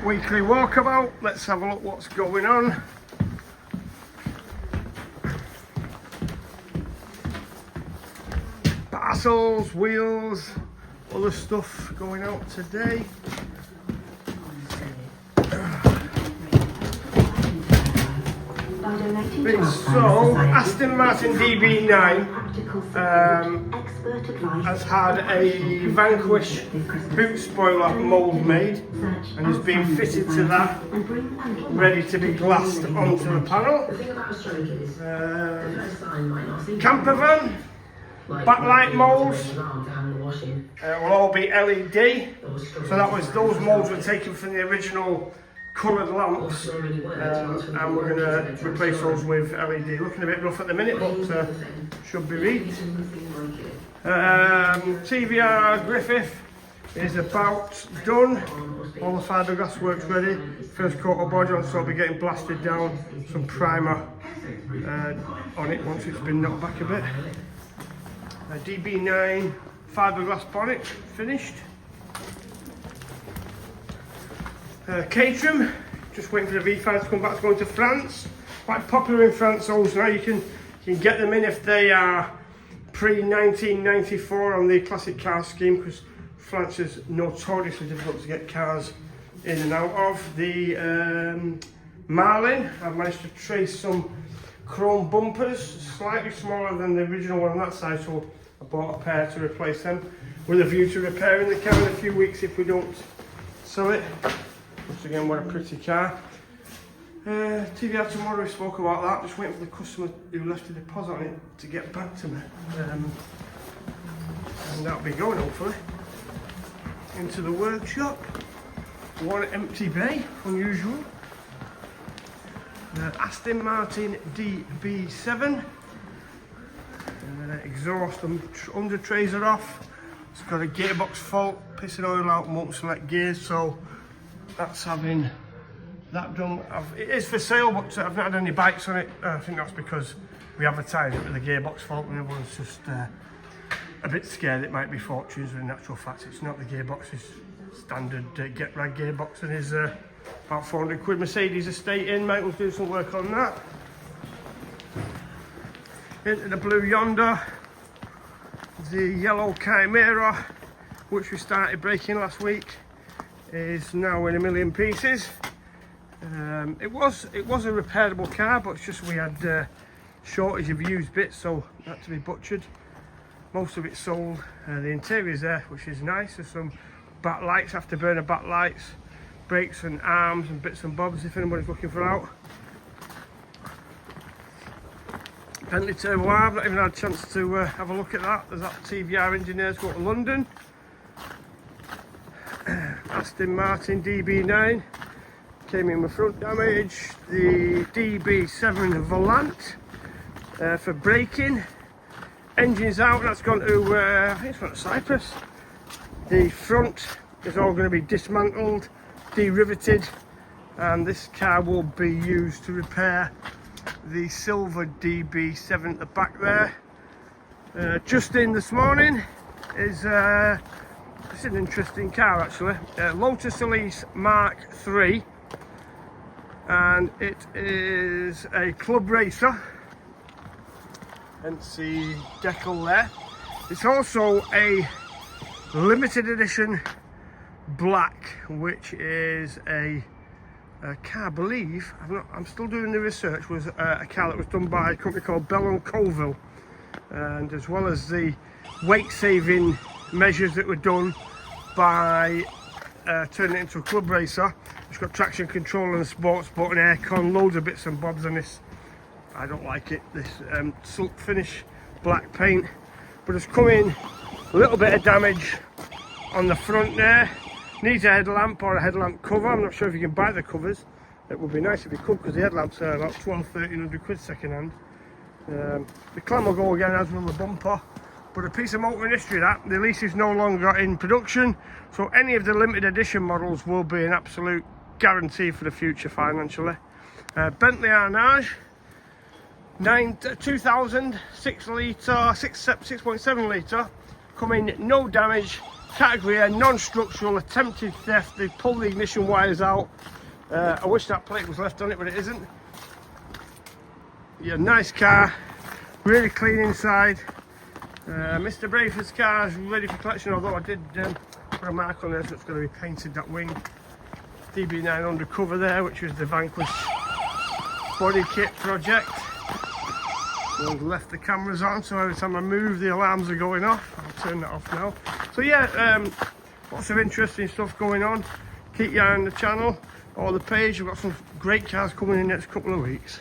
weekly walkabout. Let's have a look what's going on. Parcels, wheels, other stuff going out today. So, Aston Martin DB9 has had a Vanquish boot spoiler mould made and is being fitted to that, ready to be glassed onto the panel. Camper van, backlight moulds will all be LED, so those moulds were taken from the original coloured lamps, and we're going to replace those with LED. Looking a bit rough at the minute, but should be read. TVR Griffith is about done. All the fiberglass work's ready. First coat of body on, so I'll be getting blasted down. Some primer on it once it's been knocked back a bit. DB9 fiberglass bonnet finished. Caterham, just waiting for the V5 to come back. It's going to France. Quite popular in France also now. You can get them in if they are pre-1994 on the classic car scheme, because France is notoriously difficult to get cars in and out of. The Marlin, I've managed to trace some chrome bumpers, slightly smaller than the original one on that side, so I bought a pair to replace them, with a view to repairing the car in a few weeks if we don't sell it. Once again, what a pretty car. TVR tomorrow, we spoke about that. Just waiting for the customer who left a deposit on it to get back to me. And that'll be going, hopefully, into the workshop. One empty bay, unusual. Aston Martin DB7. Exhaust and under trays are off. It's got a gearbox fault, pissing oil out, won't select gears, so that's having that done. It is for sale, but I've not had any bites on it. I think that's because we advertised it with a gearbox fault and everyone's just a bit scared it might be fortunes, when in actual fact it's not. The gearbox is standard get right gearbox and is about 400 quid. Mercedes estate in, mate, we'll do some work on that. Into the blue yonder, the yellow Chimera, which we started breaking last week, is now in a million pieces. It was a repairable car, but it's just we had shortage of used bits, so it had to be butchered. Most of it sold. The interior's there, which is nice. There's some backlights, afterburner backlights, brakes and arms and bits and bobs if anybody's looking for out. Bentley Turbo R, I've not even had a chance to have a look at that. There's that TVR engineers go to London. Aston Martin DB9 came in with front damage. The DB7 Volant for braking. Engine's out, that's gone to I think it's gone to Cyprus. The front is all going to be dismantled, de-riveted, and this car will be used to repair the silver DB7 at the back there. Just in this morning is it's an interesting car actually. Lotus Elise Mark III, and it is a club racer, hence the decal there. It's also a limited edition black, which is a car, I believe, I'm still doing the research, was a car that was done by a company called Bell & Colville, and as well as the weight saving measures that were done by turning it into a club racer. It's got traction control and a sports button, aircon, loads of bits and bobs on this. I don't like it, this silk finish black paint, but it's come in a little bit of damage on the front there. Needs a headlamp or a headlamp cover. I'm not sure if you can buy the covers. It would be nice if you could, because the headlamps are about 1,200–1,300 quid second hand. The clam will go again, as will the bumper. But a piece of motoring history that the lease is no longer in production, so any of the limited edition models will be an absolute guarantee for the future financially. Bentley Arnage, 2000 6.7 litre, come in no damage, category A, non-structural, attempted theft. They pulled the ignition wires out. I wish that plate was left on it, but it isn't. Yeah, nice car, really clean inside. Mr. Brayford's car is ready for collection, although I did put a mark on there, so it's going to be painted, that wing. DB9 undercover there, which was the Vanquish body kit project. And left the cameras on, so every time I move the alarms are going off. I'll turn that off now. So yeah, lots of interesting stuff going on. Keep your eye on the channel or the page. We've got some great cars coming in the next couple of weeks.